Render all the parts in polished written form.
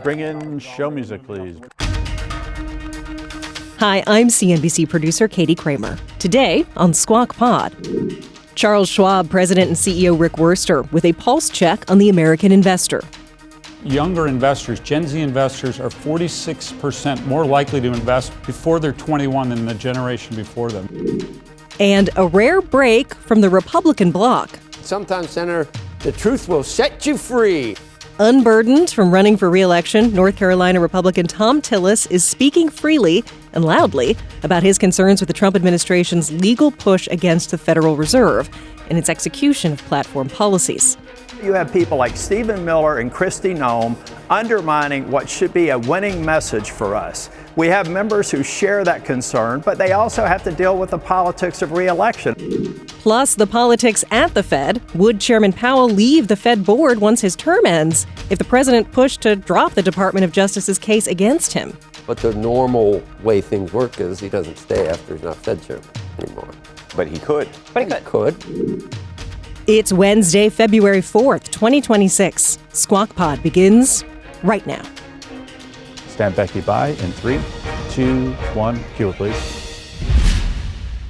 Bring in show music, please. Hi, I'm CNBC producer Katie Kramer. Today on Squawk Pod, Charles Schwab President and CEO Rick Wurster with a pulse check on the American investor. Younger investors, Gen Z investors, are 46% more likely to invest before they're 21 than the generation before them. And a rare break from the Republican bloc. Sometimes, Senator, the truth will set you free. Unburdened from running for re-election, North Carolina Republican Thom Tillis is speaking freely and loudly about his concerns with the Trump administration's legal push against the Federal Reserve and its execution of platform policies. You have people like Stephen Miran and Kristi Noem undermining what should be a winning message for us. We have members who share that concern, but they also have to deal with the politics of re-election. Plus, the politics at the Fed. Would Chairman Powell leave the Fed board once his term ends if the president pushed to drop the Department of Justice's case against him? But the normal way things work is he doesn't stay after he's not Fed chairman anymore. But he could. It's Wednesday, February 4th, 2026. Squawk Pod begins right now. Stand Becky by in 3, 2, 1. Cue it, please.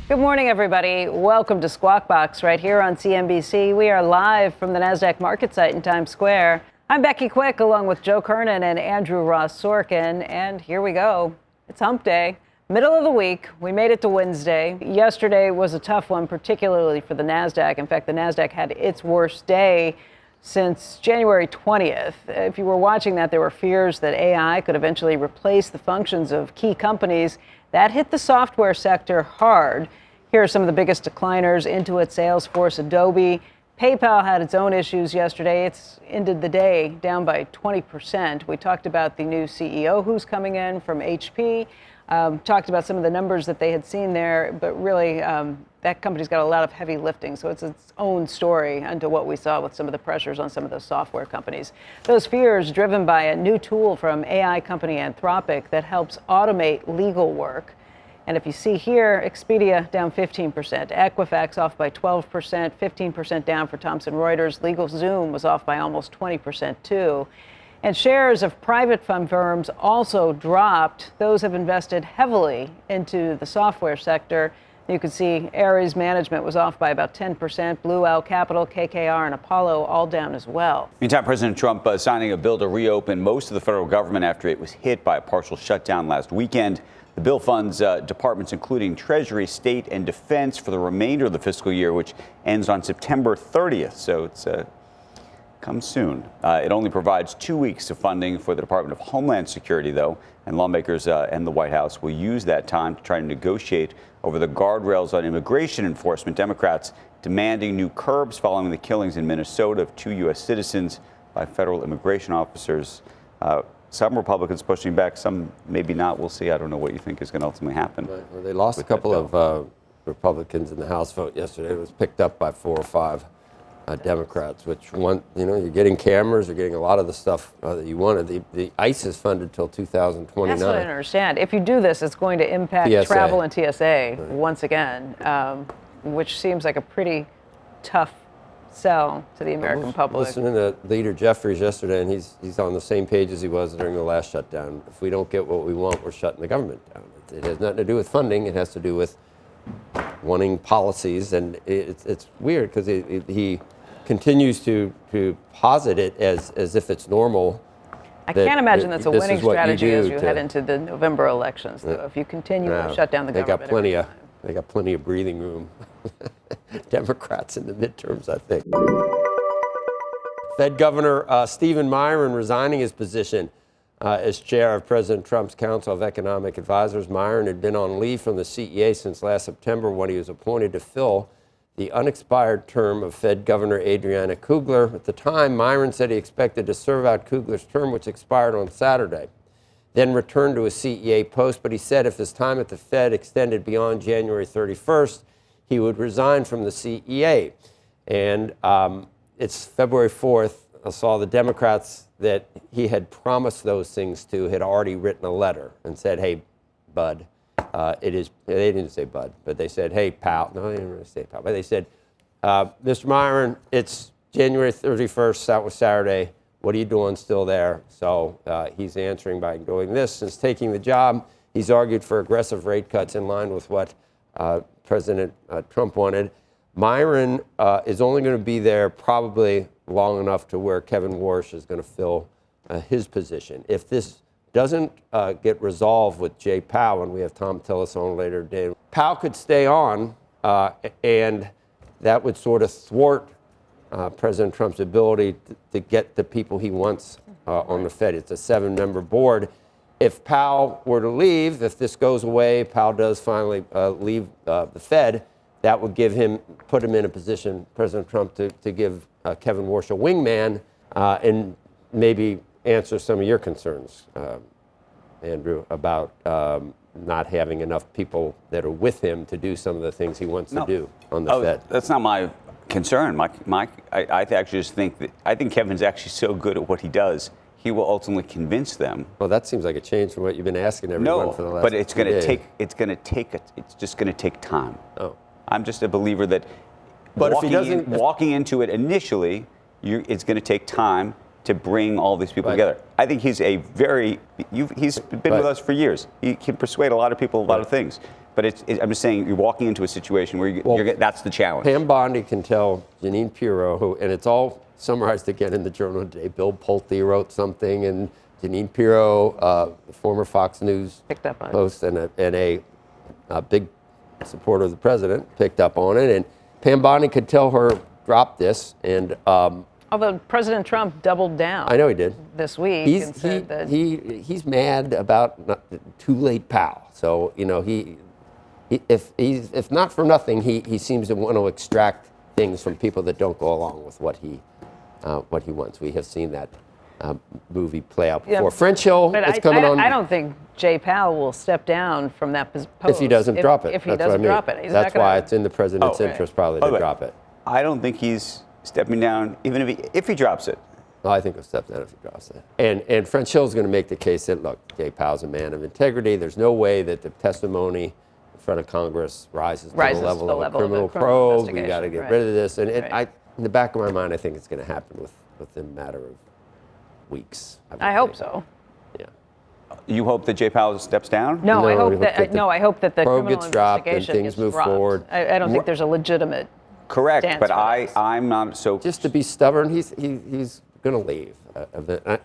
Good morning, everybody. Welcome to Squawk Box right here on CNBC. We are live from the NASDAQ market site in Times Square. I'm Becky Quick, along with Joe Kernen and Andrew Ross Sorkin. And here we go. It's hump day. Middle of the week. We made it to Wednesday. Yesterday was a tough one, particularly for the NASDAQ. In fact, the NASDAQ had its worst day since January 20th. If you were watching that, there were fears that AI could eventually replace the functions of key companies. That hit the software sector hard. Here are some of the biggest decliners: Intuit, Salesforce, Adobe. PayPal had its own issues yesterday. It's ended the day down by 20%. We talked about the new CEO who's coming in from HP. Talked about some of the numbers that they had seen there, but really that company's got a lot of heavy lifting, so it's its own story unto what we saw with some of the pressures on some of those software companies. Those fears driven by a new tool from AI company Anthropic that helps automate legal work. And if you see here, Expedia down 15%, Equifax off by 12%, 15% down for Thomson Reuters. LegalZoom was off by almost 20% too. And shares of private fund firms also dropped. Those have invested heavily into the software sector. You can see Ares Management was off by about 10%. Blue Owl Capital, KKR, and Apollo all down as well. Meantime, President Trump signing a bill to reopen most of the federal government after it was hit by a partial shutdown last weekend. The bill funds departments including Treasury, State, and Defense for the remainder of the fiscal year, which ends on September 30th. So it's comes soon. It only provides 2 weeks of funding for the Department of Homeland Security, though, and lawmakers and the White House will use that time to try to negotiate over the guardrails on immigration enforcement. Democrats demanding new curbs following the killings in Minnesota of 2 U.S. citizens by federal immigration officers. Some Republicans pushing back, some maybe not. We'll see. I don't know what you think is going to ultimately happen. Well, they lost a couple of Republicans in the House vote yesterday. It was picked up by 4 or 5 Democrats, which one, you're getting cameras, you're getting a lot of the stuff that you wanted. The ICE is funded till 2029. That's what I don't understand. If you do this, it's going to impact TSA. Travel and TSA once again, which seems like a pretty tough sell to the American public. Listening to Leader Jeffries yesterday, and he's on the same page as he was during the last shutdown. If we don't get what we want, we're shutting the government down. It has nothing to do with funding. It has to do with wanting policies, and it's weird because he continues to posit it as if it's normal. I can't imagine that's a winning strategy as you head into the November elections, though. If you continue to shut down the government. They got plenty of breathing room. Democrats in the midterms, I think. Fed Governor Stephen Miran resigning his position as chair of President Trump's Council of Economic Advisors. Miran had been on leave from the CEA since last September when he was appointed to fill the unexpired term of Fed Governor Adriana Kugler. At the time, Miran said he expected to serve out Kugler's term, which expired on Saturday, then returned to a CEA post. But he said if his time at the Fed extended beyond January 31st, he would resign from the CEA. And it's February 4th. I saw the Democrats that he had promised those things to had already written a letter and said, hey, bud. They didn't say bud, but they said, hey, pal. No, they didn't really say pal. But they said, Mr. Miran, it's January 31st. That was Saturday. what are you doing still there? So he's answering by doing this. Since taking the job, he's argued for aggressive rate cuts in line with what President Trump wanted. Miran is only going to be there probably long enough to where Kevin Warsh is going to fill his position. If this doesn't get resolved with Jay Powell, and we have Thom Tillis on later today, Powell could stay on, and that would sort of thwart President Trump's ability to get the people he wants on the Fed. It's a 7-member board. If Powell were to leave, if this goes away, Powell does finally leave the Fed, that would put him in a position, President Trump, to give Kevin Warsh a wingman and maybe answer some of your concerns, Andrew, about not having enough people that are with him to do some of the things he wants to do on the Fed. That's not my concern. I actually just think I think Kevin's actually so good at what he does, he will ultimately convince them. Well, that seems like a change from what you've been asking everyone for the last. But it's going to take. It's just going to take time. Oh. I'm just a believer that. But if he doesn't, walking into it initially, it's going to take time to bring all these people together. I think he's he's been with us for years. He can persuade a lot of people a lot of things. But I'm just saying, you're walking into a situation where that's the challenge. Pam Bondi can tell Jeanine Pirro, and it's all summarized again in the Journal today. Bill Pulte wrote something, and Jeanine Pirro, the former Fox News host and a big supporter of the president, picked up on it. And Pam Bondi could tell her, drop this. And although President Trump doubled down. I know he did. This week. And said that he's mad about too late Powell. So, if not for nothing, he seems to want to extract things from people that don't go along with what he wants. We have seen that movie play out before. French Hill is coming on. I don't think Jay Powell will step down from that post if he doesn't drop it. If he doesn't drop it, that's why it's in the president's interest probably to drop it. I don't think he's stepping down, even if he drops it. Well, I think he'll step down if he drops it. And French Hill is going to make the case that, look, Jay Powell's a man of integrity. There's no way that the testimony in front of Congress rises to the level of a criminal probe. We got to get rid of this. And in the back of my mind, I think it's going to happen within a matter of weeks. I hope so. Yeah. You hope that Jay Powell steps down? No, I hope that the probe criminal gets dropped and investigation things move dropped. forward. I don't think there's a legitimate. Correct, but I'm not so. Just to be stubborn, he's going to leave,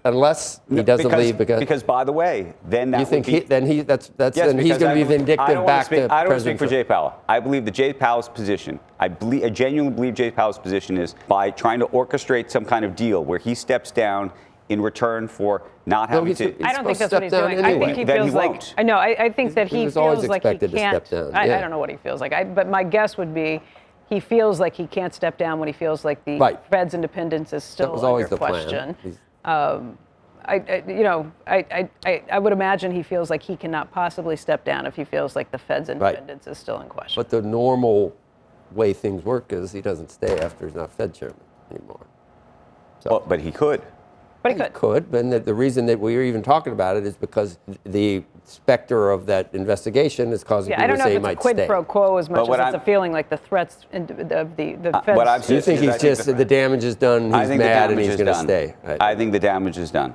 unless he doesn't leave because by the way, then that you think he's going to be vindictive back to President. I don't speak for Jay Powell. I believe that Jay Powell's position. I genuinely believe Jay Powell's position is by trying to orchestrate some kind of deal where he steps down in return for not having to. I don't think that's what he's doing. Anyway. I think he feels like. I know. I think that he feels like he can't. I don't know what he feels like. But my guess would be. He feels like he can't step down when he feels like the Fed's independence is still under question. I would imagine he feels like he cannot possibly step down if he feels like the Fed's independence is still in question. But the normal way things work is he doesn't stay after he's not Fed chairman anymore. So. Well, but he could. But he could. But the reason that we were even talking about it is because the specter of that investigation is causing people to say he might stay. I don't know if it's a quid pro quo as much as it's a feeling like the threats of the Fed's. Do you think he's just the damage is done, he's mad, and he's going to stay? I think the damage is done.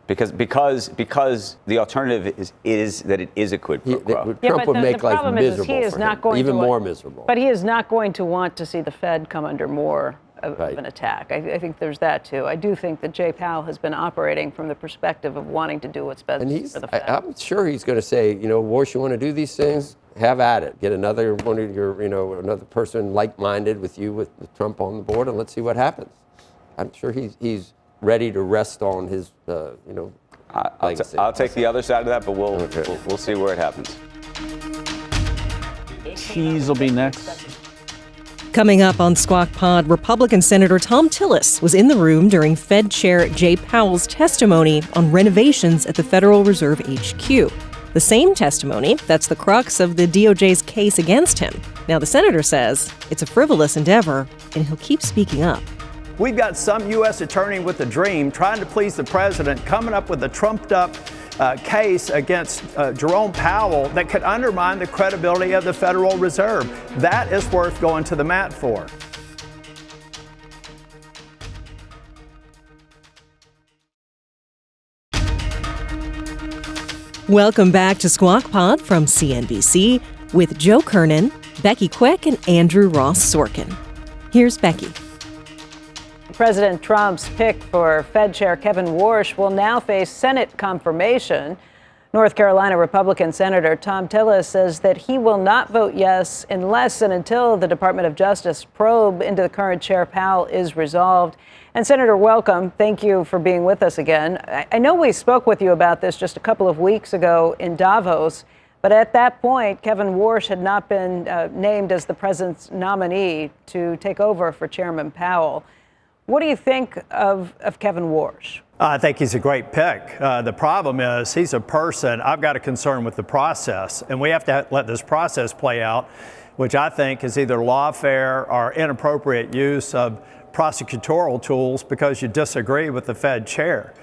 Because the alternative is that it is a quid pro quo. Trump would make life miserable for him, even more miserable. But he is not going to want to see the Fed come under more of an attack. I think there's that too. I do think that Jay Powell has been operating from the perspective of wanting to do what's best for the Fed. I'm sure he's going to say, Warsh, you want to do these things? Have at it. Get another one of your, another person like-minded with you with Trump on the board, and let's see what happens. I'm sure he's ready to rest on his, legacy. I'll take the other side of that, but we'll see where it happens. Tease will be next. Coming up on Squawk Pod, Republican Senator Thom Tillis was in the room during Fed Chair Jay Powell's testimony on renovations at the Federal Reserve HQ. The same testimony that's the crux of the DOJ's case against him. Now, the senator says it's a frivolous endeavor, and he'll keep speaking up. We've got some U.S. attorney with a dream trying to please the president, coming up with a trumped-up case against Jerome Powell that could undermine the credibility of the Federal Reserve. That is worth going to the mat for. Welcome back to Squawk Pod from CNBC with Joe Kernen, Becky Quick, and Andrew Ross Sorkin. Here's Becky. President Trump's pick for Fed Chair Kevin Warsh will now face Senate confirmation. North Carolina Republican Senator Thom Tillis says that he will not vote yes unless and until the Department of Justice probe into the current Chair Powell is resolved. And Senator, welcome. Thank you for being with us again. I know we spoke with you about this just a couple of weeks ago in Davos, but at that point, Kevin Warsh had not been named as the president's nominee to take over for Chairman Powell. What do you think of Kevin Warsh? I think he's a great pick. The problem is he's a person. I've got a concern with the process, and we have to let this process play out, which I think is either lawfare or inappropriate use of prosecutorial tools because you disagree with the Fed chair.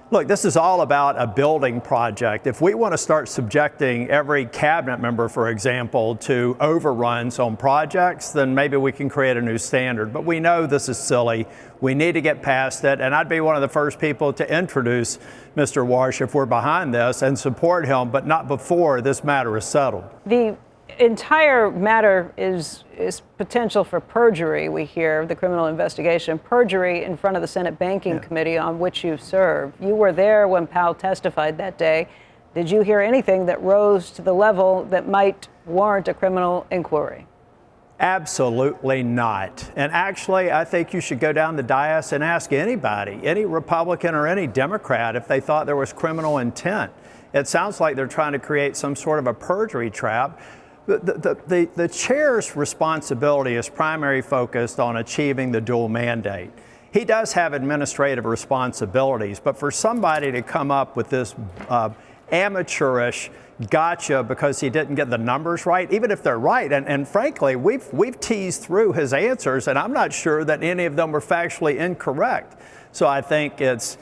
Look, this is all about a building project. If we want to start subjecting every cabinet member, for example, to overruns on projects, then maybe we can create a new standard. But we know this is silly. We need to get past it. And I'd be one of the first people to introduce Mr. Warsh if we're behind this and support him, but not before this matter is settled. The entire matter is potential for perjury, we hear, the criminal investigation, perjury in front of the Senate Banking Committee on which you serve. You were there when Powell testified that day. Did you hear anything that rose to the level that might warrant a criminal inquiry? Absolutely not. And actually, I think you should go down the dais and ask anybody, any Republican or any Democrat, if they thought there was criminal intent. It sounds like they're trying to create some sort of a perjury trap. The chair's responsibility is primarily focused on achieving the dual mandate. He does have administrative responsibilities, but for somebody to come up with this amateurish gotcha because he didn't get the numbers right, even if they're right, and frankly, we've teased through his answers, and I'm not sure that any of them were factually incorrect. So I think it's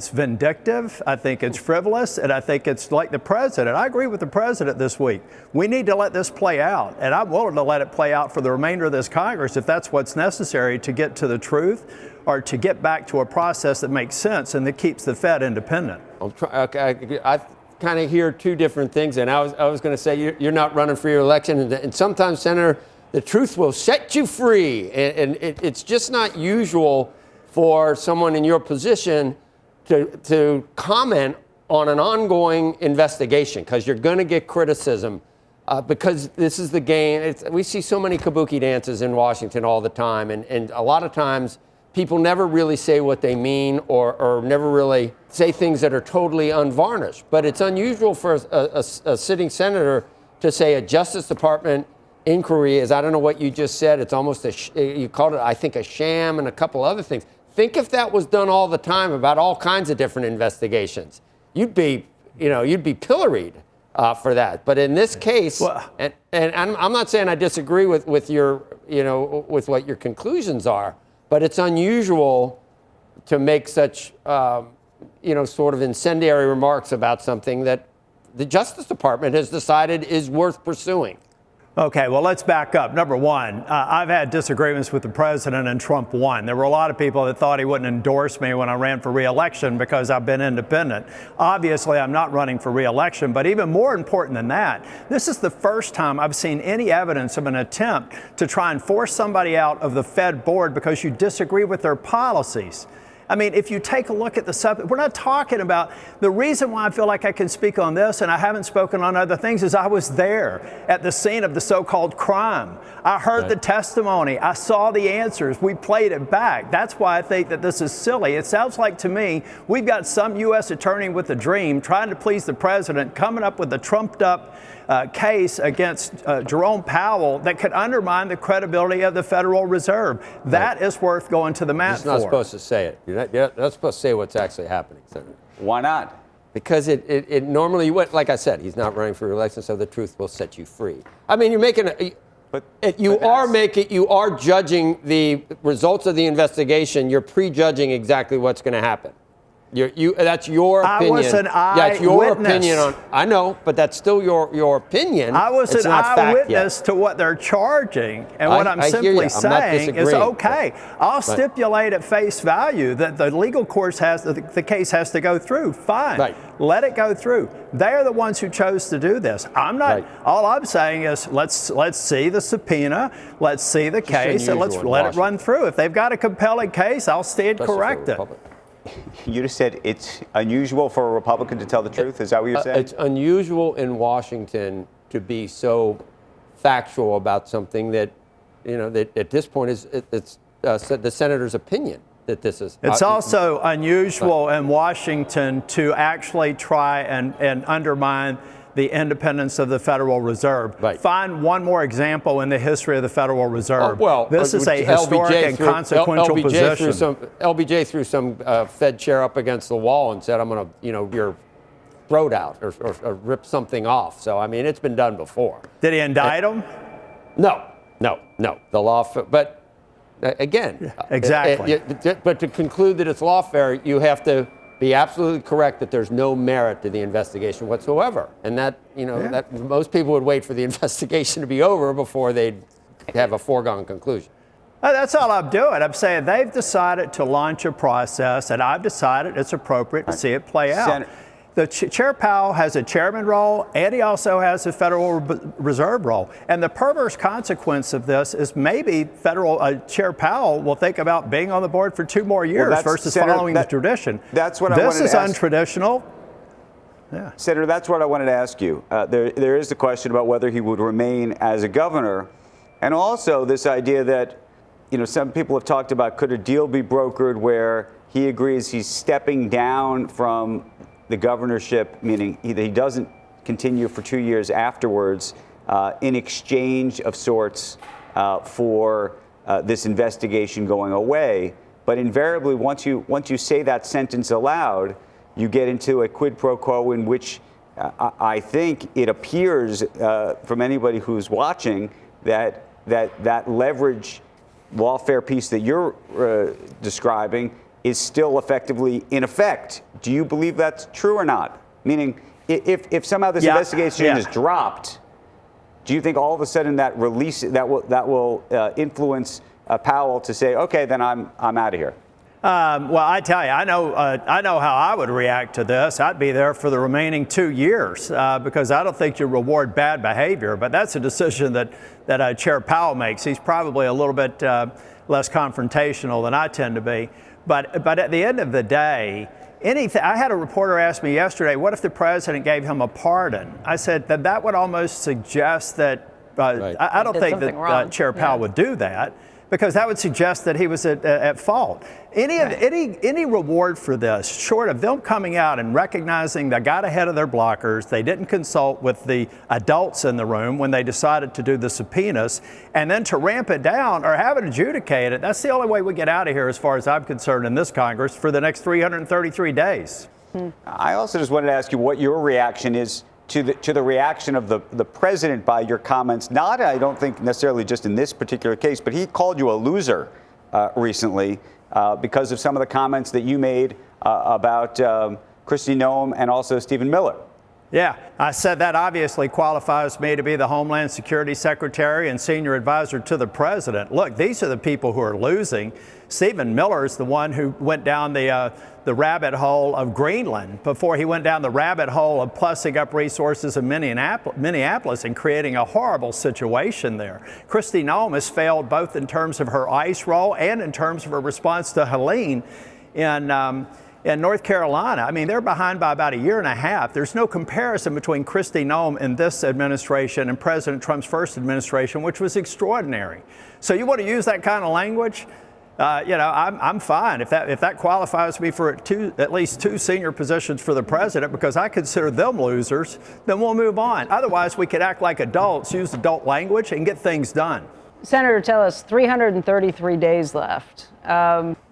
vindictive, I think it's frivolous, and I think it's like the president. I agree with the president this week. We need to let this play out, and I'm willing to let it play out for the remainder of this Congress if that's what's necessary to get to the truth or to get back to a process that makes sense and that keeps the Fed independent. I kind of hear two different things, and I was going to say you're not running for your election, and sometimes, Senator, the truth will set you free, and it's just not usual for someone in your position to comment on an ongoing investigation, because you're going to get criticism because this is the game. We see so many kabuki dances in Washington all the time, and a lot of times people never really say what they mean or never really say things that are totally unvarnished. But it's unusual for a sitting senator to say a Justice Department inquiry is, I don't know what you just said, it's almost you called it, I think, a sham and a couple other things. Think if that was done all the time about all kinds of different investigations, you'd be pilloried for that. But in this case, and I'm not saying I disagree with your, with what your conclusions are, but it's unusual to make such, sort of incendiary remarks about something that the Justice Department has decided is worth pursuing. Okay, well, let's back up. Number one, I've had disagreements with the president, and Trump won. There were a lot of people that thought he wouldn't endorse me when I ran for re-election because I've been independent. Obviously, I'm not running for re-election, but even more important than that, this is the first time I've seen any evidence of an attempt to try and force somebody out of the Fed board because you disagree with their policies. I mean, if you take a look at the subject, we're not talking about the reason why I feel like I can speak on this and I haven't spoken on other things is I was there at the scene of the so-called crime. I heard the testimony. I saw the answers. We played it back. That's why I think that this is silly. It sounds like to me we've got some U.S. attorney with a dream trying to please the president, coming up with a trumped up case against Jerome Powell that could undermine the credibility of the Federal Reserve. That is worth going to the mat for. You're not supposed to say it. You're not supposed to say what's actually happening, Senator. Why not? Because it normally, like I said, he's not running for re-election, so the truth will set you free. I mean, you're making you are judging the results of the investigation. You're prejudging exactly what's going to happen. That's your opinion. I was an That's your eyewitness. opinion on. I know, but that's still your opinion. I was It's an not fact eyewitness yet. to what they're charging, and what I'm I hear simply you. I'm not saying is disagreeing. okay. I'll stipulate at face value that the legal course the case has to go through. Fine, Right. Let it go through. They are the ones who chose to do this. I'm not. Right. All I'm saying is let's see the subpoena, let's see the case, and let's unusual in let it Washington. run through. If they've got a compelling case, I'll stand Especially for correct a it. Republican. You just said it's unusual for a Republican to tell the truth. Is that what you're saying? It's unusual in Washington to be so factual about something that, that at this point it's the senator's opinion that this is. It's also unusual in Washington to actually try and undermine the independence of the Federal Reserve. Right. Find one more example in the history of the Federal Reserve. Well, this is a historic and consequential position. LBJ threw some Fed chair up against the wall and said, "I'm going to, your throat out or rip something off." So I mean, it's been done before. Did he indict him? No. The law, but again, Exactly. But to conclude that it's lawfare, you have to be absolutely correct that there's no merit to the investigation whatsoever, and that that most people would wait for the investigation to be over before they'd have a foregone conclusion. That's all I'm doing. I'm saying they've decided to launch a process, and I've decided it's appropriate to see it play out. The Chair Powell has a chairman role, and he also has a Federal Reserve role. And the perverse consequence of this is maybe Chair Powell will think about being on the board for 2 more years versus following the tradition. That's what I wanted to ask. This is untraditional. Yeah. Senator, that's what I wanted to ask you. There is the question about whether he would remain as a governor, and also this idea that, some people have talked about, could a deal be brokered where he agrees he's stepping down from the governorship, meaning he doesn't continue for 2 years afterwards, in exchange of sorts for this investigation going away. But invariably, once you say that sentence aloud, you get into a quid pro quo in which I think it appears from anybody who's watching that leverage lawfare piece that you're describing is still effectively in effect. Do you believe that's true or not? Meaning, if somehow this investigation is dropped, do you think all of a sudden that release that will influence Powell to say, okay, then I'm out of here? Well, I tell you, I know how I would react to this. I'd be there for the remaining 2 years because I don't think you reward bad behavior. But that's a decision that Chair Powell makes. He's probably a little bit less confrontational than I tend to be. But at the end of the day, I had a reporter ask me yesterday, what if the president gave him a pardon? I said that would almost suggest that I don't think that Chair Powell would do that, because that would suggest that he was at fault. Any reward for this, short of them coming out and recognizing they got ahead of their blockers, they didn't consult with the adults in the room when they decided to do the subpoenas, and then to ramp it down or have it adjudicated, that's the only way we get out of here, as far as I'm concerned, in this Congress for the next 333 days. I also just wanted to ask you what your reaction is to the reaction of the president by your comments. Not, I don't think necessarily just in this particular case, but he called you a loser recently because of some of the comments that you made about Kristi Noem and also Stephen Miller. Yeah, I said that obviously qualifies me to be the Homeland Security Secretary and senior advisor to the president. Look, these are the people who are losing. Stephen Miller is the one who went down the rabbit hole of Greenland before he went down the rabbit hole of plussing up resources in Minneapolis and creating a horrible situation there. Kristi Noem has failed both in terms of her ICE role and in terms of her response to Helene in North Carolina. I mean, they're behind by about 1.5 years. There's no comparison between Kristi Noem in this administration and President Trump's first administration, which was extraordinary. So you want to use that kind of language? I'm fine if that qualifies me for at least 2 senior positions for the president, because I consider them losers. Then we'll move on. Otherwise, we could act like adults, use adult language, and get things done. Senator Tillis, 333 days left.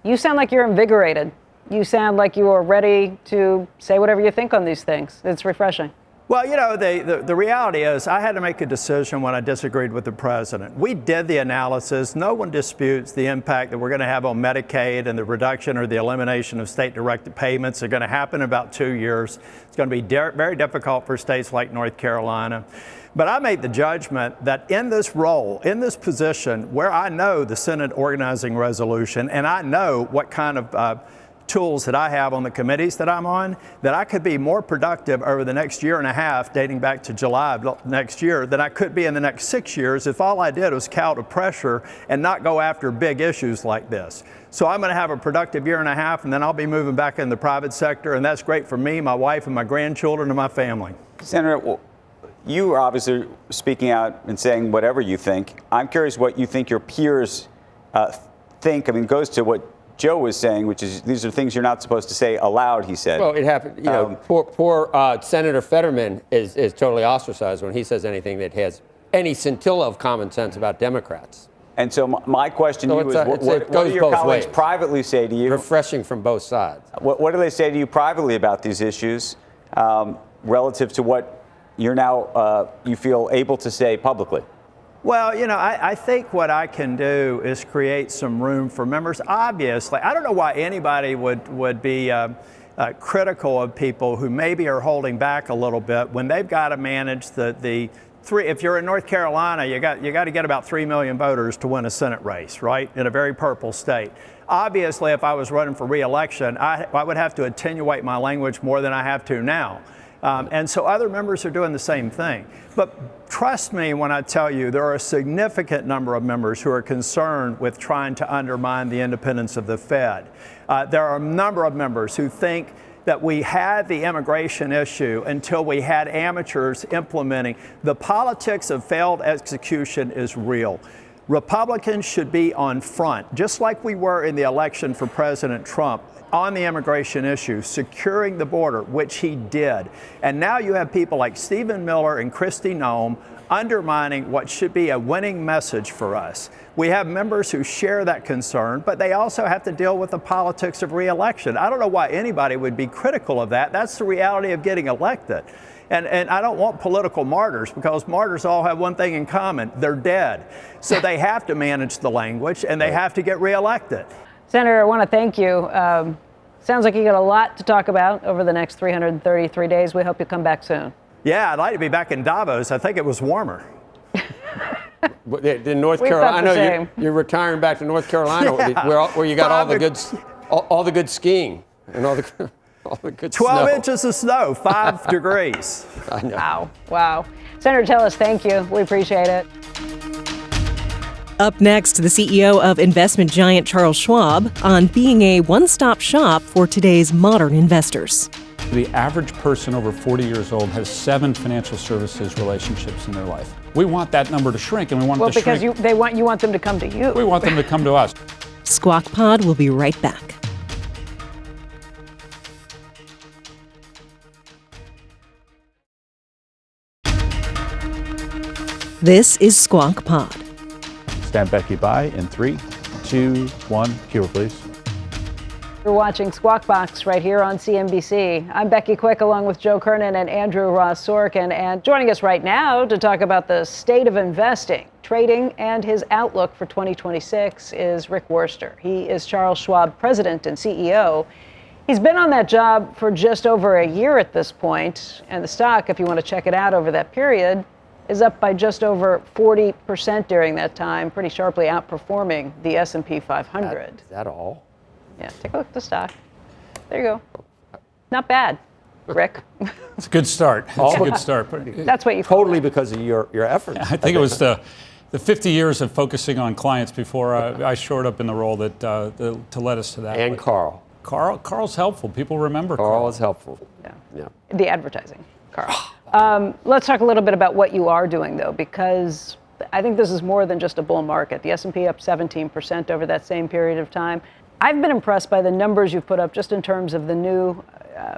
You sound like you're invigorated. You sound like you are ready to say whatever you think on these things. It's refreshing. Well, you know, the reality is I had to make a decision when I disagreed with the president. We did the analysis. No one disputes the impact that we're going to have on Medicaid, and the reduction or the elimination of state-directed payments are going to happen in about 2 years. It's going to be very difficult for states like North Carolina. But I made the judgment that in this role, in this position, where I know the Senate organizing resolution and I know what kind of tools that I have on the committees that I'm on, that I could be more productive over the next year and a half, dating back to July of next year, than I could be in the next 6 years if all I did was cow to pressure and not go after big issues like this. So I'm going to have a productive year and a half, and then I'll be moving back in the private sector, and that's great for me, my wife, and my grandchildren, and my family. Senator, you are obviously speaking out and saying whatever you think. I'm curious what you think your peers think. I mean, it goes to what Joe was saying, which is these are things you're not supposed to say aloud, he said. Well, it happened, you know, poor Senator Fetterman is totally ostracized when he says anything that has any scintilla of common sense about Democrats. And so my question to you is, what do your colleagues privately say to you? Refreshing from both sides. What do they say to you privately about these issues relative to what you're now, you feel able to say publicly? Well, you know, I think what I can do is create some room for members. Obviously, I don't know why anybody would be critical of people who maybe are holding back a little bit when they've got to manage the three. If you're in North Carolina, you got to get about 3 million voters to win a Senate race, right? In a very purple state. Obviously, if I was running for re-election, I would have to attenuate my language more than I have to now. And so other members are doing the same thing. But trust me when I tell you there are a significant number of members who are concerned with trying to undermine the independence of the Fed. There are a number of members who think that we had the immigration issue until we had amateurs implementing. The politics of failed execution is real. Republicans should be on front, just like we were in the election for President Trump, on the immigration issue, securing the border, which he did. And now you have people like Stephen Miran and Kristi Noem undermining what should be a winning message for us. We have members who share that concern, but they also have to deal with the politics of reelection. I don't know why anybody would be critical of that. That's the reality of getting elected. And I don't want political martyrs, because martyrs all have one thing in common: they're dead. So they have to manage the language, and they have to get reelected. Senator, I want to thank you. Sounds like you got a lot to talk about over the next 333 days. We hope you come back soon. Yeah, I'd like to be back in Davos. I think it was warmer. In North Carolina, I know you're retiring back to North Carolina, where you got all the good skiing and all the good 12 snow. inches of snow, 5 degrees. I know. Wow. Senator Tillis, thank you. We appreciate it. Up next, the CEO of investment giant Charles Schwab on being a one-stop shop for today's modern investors. The average person over 40 years old has 7 financial services relationships in their life. We want that number to shrink, and we want it to shrink. Well, because you want them to come to you. We want them to come to us. Squawk Pod will be right back. This is Squawk Pod. Stand Becky by in 3, 2, 1. Cue her, please. You're watching Squawk Box right here on CNBC. I'm Becky Quick, along with Joe Kernen and Andrew Ross Sorkin. And joining us right now to talk about the state of investing, trading, and his outlook for 2026 is Rick Wurster. He is Charles Schwab president and CEO. He's been on that job for just over a year at this point, and the stock, if you want to check it out over that period, is up by just over 40% during that time, pretty sharply outperforming the S&P 500. Is that all? Yeah, take a look at the stock. There you go. Not bad, Rick. It's a good start. It's a good start. That's what you call Totally it. because of your efforts. I think it was the 50 years of focusing on clients before I shored up in the role that to led us to that. And Carl. Carl's helpful. People remember Carl. Carl is helpful. Yeah. The advertising, Carl. Let's talk a little bit about what you are doing, though, because I think this is more than just a bull market. The S&P up 17% over that same period of time. I've been impressed by the numbers you've put up just in terms of the new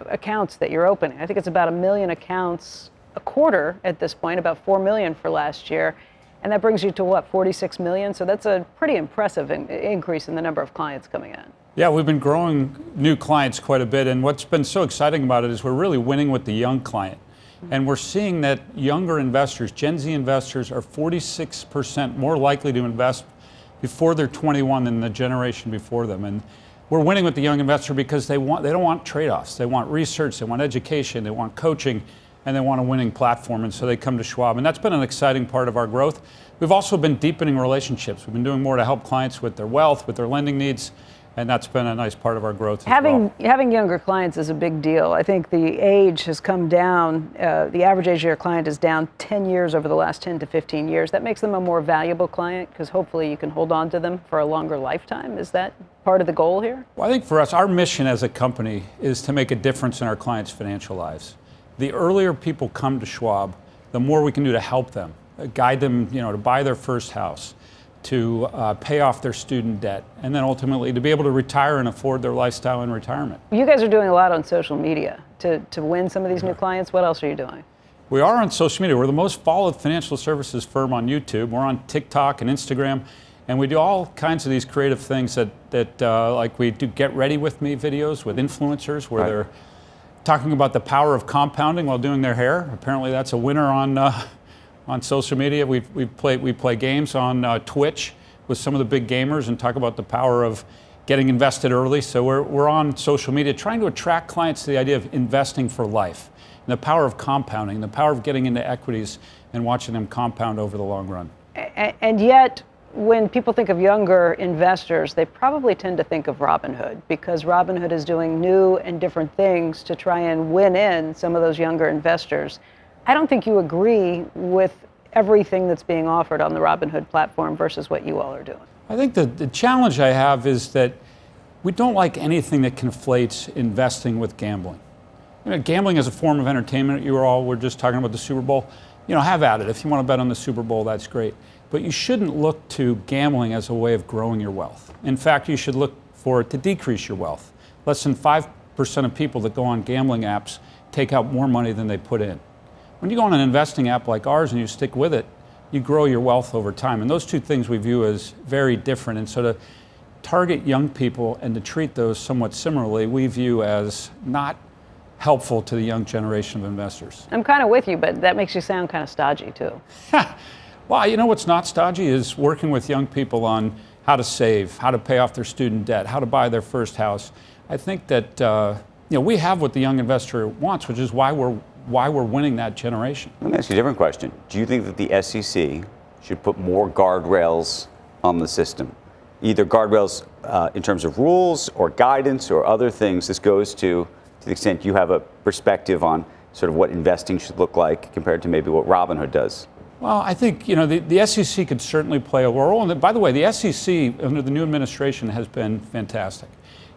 accounts that you're opening. I think it's about 1 million accounts a quarter at this point, about 4 million for last year. And that brings you to what, 46 million? So that's a pretty impressive increase in the number of clients coming in. Yeah, we've been growing new clients quite a bit. And what's been so exciting about it is we're really winning with the young client. And we're seeing that younger investors, Gen Z investors, are 46% more likely to invest before they're 21 than the generation before them. And we're winning with the young investor because they don't want trade-offs. They want research, they want education, they want coaching, and they want a winning platform. And so they come to Schwab. And that's been an exciting part of our growth. We've also been deepening relationships. We've been doing more to help clients with their wealth, with their lending needs. And that's been a nice part of our growth as well. Having younger clients is a big deal. I think the age has come down. The average age of your client is down 10 years over the last 10 to 15 years. That makes them a more valuable client because hopefully you can hold on to them for a longer lifetime. Is that part of the goal here? Well, I think for us, our mission as a company is to make a difference in our clients' financial lives. The earlier people come to Schwab, the more we can do to help them, guide them, to buy their first house, to pay off their student debt, and then ultimately to be able to retire and afford their lifestyle in retirement. You guys are doing a lot on social media to win some of these new clients. What else are you doing? We are on social media. We're the most followed financial services firm on YouTube. We're on TikTok and Instagram, and we do all kinds of these creative things that like we do Get Ready With Me videos with influencers where they're talking about the power of compounding while doing their hair. Apparently that's a winner on social media. We play games on Twitch with some of the big gamers and talk about the power of getting invested early. So we're on social media trying to attract clients to the idea of investing for life and the power of compounding, the power of getting into equities and watching them compound over the long run. And yet, when people think of younger investors, they probably tend to think of Robinhood because Robinhood is doing new and different things to try and win in some of those younger investors. I don't think you agree with everything that's being offered on the Robinhood platform versus what you all are doing. I think the challenge I have is that we don't like anything that conflates investing with gambling. Gambling is a form of entertainment. You all were just talking about the Super Bowl. Have at it. If you want to bet on the Super Bowl, that's great. But you shouldn't look to gambling as a way of growing your wealth. In fact, you should look for it to decrease your wealth. Less than 5% of people that go on gambling apps take out more money than they put in. When you go on an investing app like ours and you stick with it, you grow your wealth over time. And those two things we view as very different. And so to target young people and to treat those somewhat similarly, we view as not helpful to the young generation of investors. I'm kind of with you, but that makes you sound kind of stodgy too. Well, what's not stodgy is working with young people on how to save, how to pay off their student debt, how to buy their first house. I think that we have what the young investor wants, which is why we're winning that generation. Let me ask you a different question. Do you think that the SEC should put more guardrails on the system? Either guardrails in terms of rules or guidance or other things. This goes to the extent you have a perspective on sort of what investing should look like compared to maybe what Robinhood does. Well, I think, the SEC could certainly play a role. And by the way, the SEC under the new administration has been fantastic.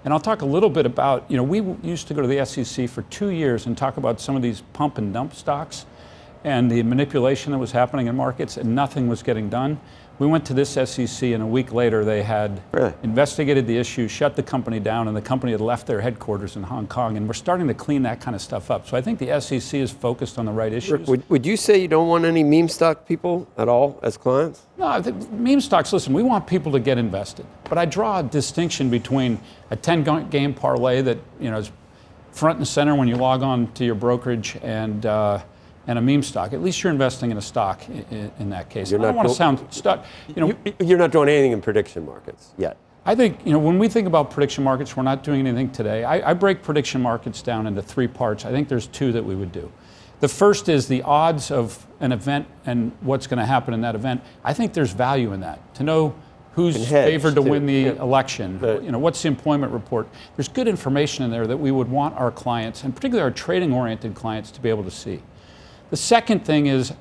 And I'll talk a little bit about, we used to go to the SEC for 2 years and talk about some of these pump and dump stocks and the manipulation that was happening in markets, and nothing was getting done. We went to this SEC, and a week later they had investigated the issue, shut the company down, and the company had left their headquarters in Hong Kong. And we're starting to clean that kind of stuff up. So I think the SEC is focused on the right issues. Rick, would you say you don't want any meme stock people at all as clients? No, I think meme stocks, listen, we want people to get invested. But I draw a distinction between a 10-game parlay that is front and center when you log on to your brokerage and a meme stock. At least you're investing in a stock in that case. I don't want to sound stuck. You're not doing anything in prediction markets yet. I think, when we think about prediction markets, we're not doing anything today. I break prediction markets down into 3 parts. I think there's 2 that we would do. The first is the odds of an event and what's going to happen in that event. I think there's value in that. To know who's favored to win the election, what's the employment report. There's good information in there that we would want our clients, and particularly our trading-oriented clients, to be able to see. The second thing is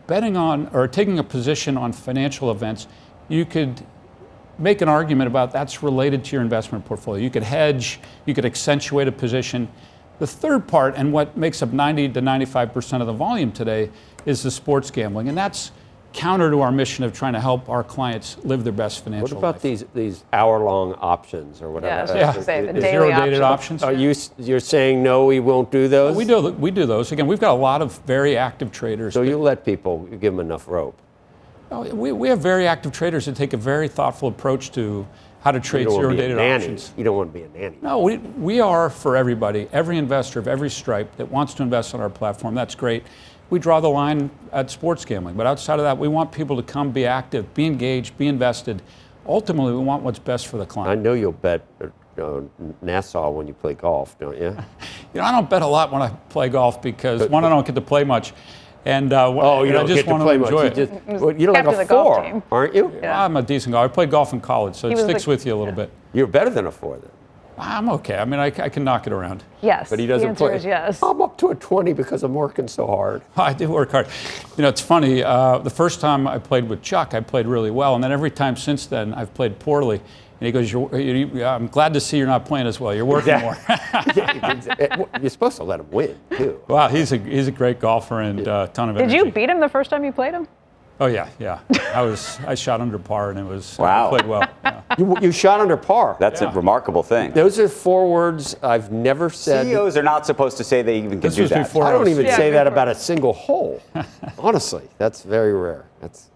betting on or taking a position on financial events. You could make an argument about that's related to your investment portfolio. You could hedge, you could accentuate a position. The third part, and what makes up 90 to 95% of the volume today, is the sports gambling. And that's counter to our mission of trying to help our clients live their best financial life. What about these hour-long options or whatever? Yeah, the daily zero-dated options. Are you're saying no, we won't do those? We do those. Again, we've got a lot of very active traders. So you let people, you give them enough rope. We have very active traders that take a very thoughtful approach to how to trade zero-dated options. You don't want to be a nanny. No, we are for everybody, every investor of every stripe that wants to invest on our platform. That's great. We draw the line at sports gambling, but outside of that, we want people to come, be active, be engaged, be invested. Ultimately, we want what's best for the client. I know you'll bet Nassau when you play golf, don't you? I don't bet a lot when I play golf because, one, I don't get to play much. And you don't I just get to want play to enjoy much. it. You're like a 4, aren't you? Yeah. I'm a decent golfer. I played golf in college, so it sticks with you a little bit. You're better than a 4 then. I'm okay. I mean, I can knock it around. Yes. But he doesn't the answer play. Is yes. I'm up to a 20 because I'm working so hard. I do work hard. It's funny. The first time I played with Chuck, I played really well. And then every time since then, I've played poorly. And he goes, I'm glad to see you're not playing as well. You're working more. You're supposed to let him win, too. Wow, he's a great golfer and a ton of energy. Did you beat him the first time you played him? Oh, yeah. I shot under par, and it was, wow. I played well. Yeah. You shot under par. That's a remarkable thing. Those are 4 words I've never said. CEOs are not supposed to say they even can do that. I don't even say that about a single hole. Honestly, that's very rare. That's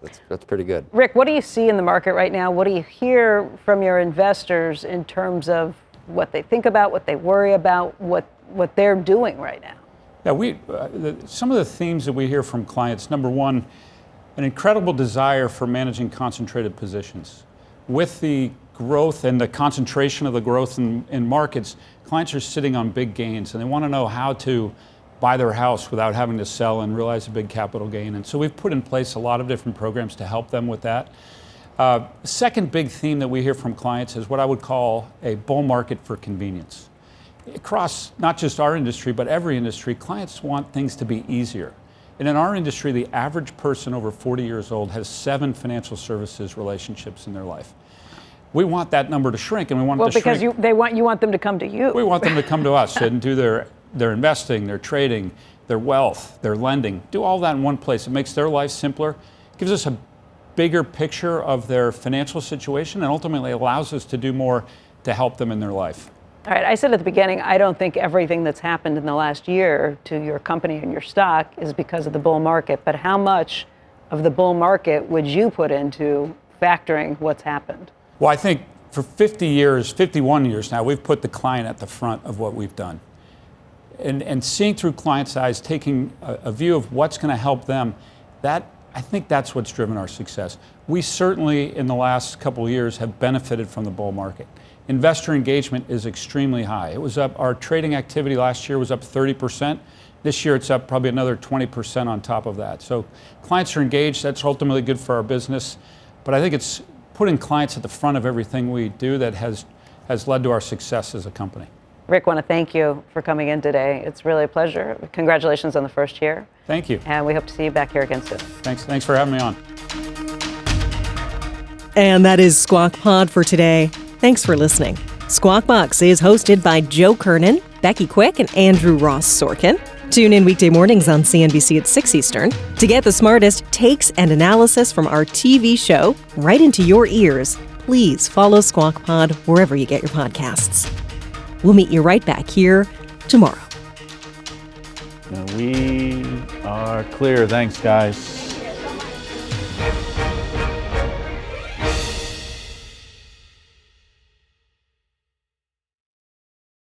pretty good. Rick, what do you see in the market right now? What do you hear from your investors in terms of what they think about, what they worry about, what they're doing right now? Yeah, some of the themes that we hear from clients, number one, an incredible desire for managing concentrated positions. With the growth and the concentration of the growth in markets, clients are sitting on big gains and they want to know how to buy their house without having to sell and realize a big capital gain. And so we've put in place a lot of different programs to help them with that. Second big theme that we hear from clients is what I would call a bull market for convenience. Across not just our industry, but every industry, clients want things to be easier. And in our industry, the average person over 40 years old has 7 financial services relationships in their life. We want that number to shrink, and we want it to shrink. Well, because you want them to come to you. We want them to come to us and do their investing, their trading, their wealth, their lending. Do all that in one place. It makes their life simpler, gives us a bigger picture of their financial situation, and ultimately allows us to do more to help them in their life. All right, I said at the beginning, I don't think everything that's happened in the last year to your company and your stock is because of the bull market, but how much of the bull market would you put into factoring what's happened? Well, I think for 51 years now, we've put the client at the front of what we've done. And seeing through clients' eyes, taking a view of what's going to help them, I think that's what's driven our success. We certainly, in the last couple of years, have benefited from the bull market. Investor engagement is extremely high. It was up, our trading activity last year was up 30%. This year it's up probably another 20% on top of that. So clients are engaged, that's ultimately good for our business. But I think it's putting clients at the front of everything we do that has led to our success as a company. Rick, I want to thank you for coming in today. It's really a pleasure. Congratulations on the first year. Thank you. And we hope to see you back here again soon. Thanks for having me on. And that is Squawk Pod for today. Thanks for listening. Squawk Box is hosted by Joe Kernen, Becky Quick, and Andrew Ross Sorkin. Tune in weekday mornings on CNBC at 6 Eastern to get the smartest takes and analysis from our TV show right into your ears. Please follow Squawk Pod wherever you get your podcasts. We'll meet you right back here tomorrow. We are clear. Thanks, guys.